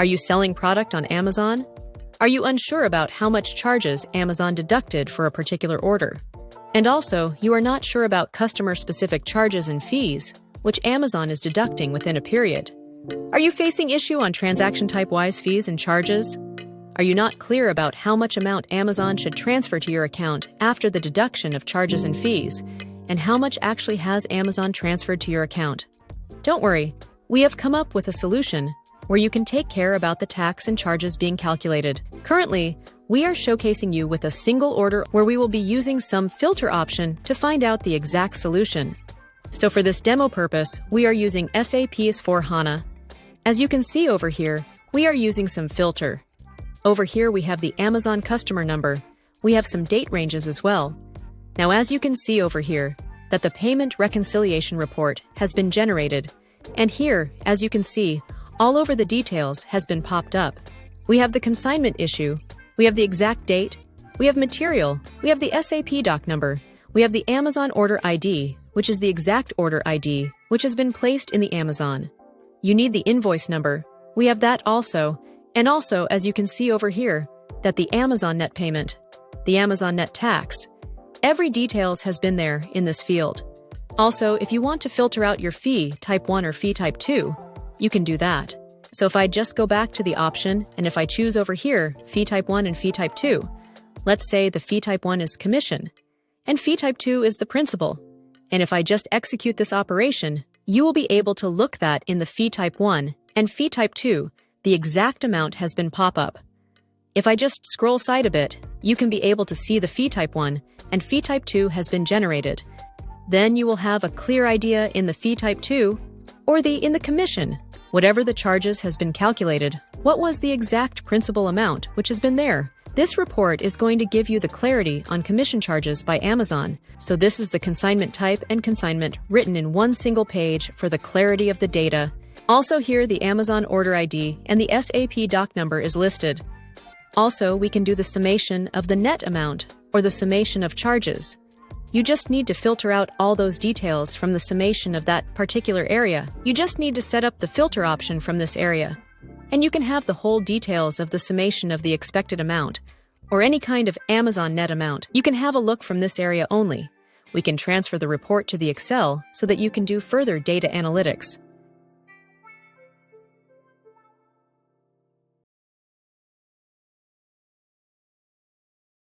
Are you selling product on Amazon? Are you unsure about how much charges Amazon deducted for a particular order? And also, you are not sure about customer-specific charges and fees, which Amazon is deducting within a period. Are you facing issue on transaction type-wise fees and charges? Are you not clear about how much amount Amazon should transfer to your account after the deduction of charges and fees, and how much actually has Amazon transferred to your account? Don't worry, we have come up with a solution where you can take care about the tax and charges being calculated. Currently, we are showcasing you with a single order where we will be using some filter option to find out the exact solution. So for this demo purpose, we are using SAP S/4HANA. As you can see over here, we are using some filter. Over here we have the Amazon customer number. We have some date ranges as well. Now as you can see over here, that the payment reconciliation report has been generated. And here, as you can see, all over the details has been popped up. We have the consignment issue, we have the exact date, we have material, we have the SAP doc number, we have the Amazon order ID, which is the exact order ID, which has been placed in the Amazon. You need the invoice number. We have that also. And also, as you can see over here, that the Amazon net payment, the Amazon net tax, every details has been there in this field. Also, if you want to filter out your fee type 1 or fee type 2, you can do that. So if I just go back to the option, and if I choose over here, fee type 1 and fee type 2, let's say the fee type 1 is commission, and fee type 2 is the principal. And if I just execute this operation, you will be able to look that in the fee type 1 and fee type 2, the exact amount has been pop up. If I just scroll side a bit, you can be able to see the fee type 1 and fee type 2 has been generated. Then you will have a clear idea in the fee type 2 or in the commission, whatever the charges has been calculated, what was the exact principal amount which has been there. This report is going to give you the clarity on commission charges by Amazon. So this is the consignment type and consignment written in one single page for the clarity of the data. Also here the Amazon order ID and the SAP doc number is listed. Also, we can do the summation of the net amount or the summation of charges. You just need to filter out all those details from the summation of that particular area. You just need to set up the filter option from this area. And you can have the whole details of the summation of the expected amount, or any kind of Amazon net amount. You can have a look from this area only. We can transfer the report to the Excel so that you can do further data analytics.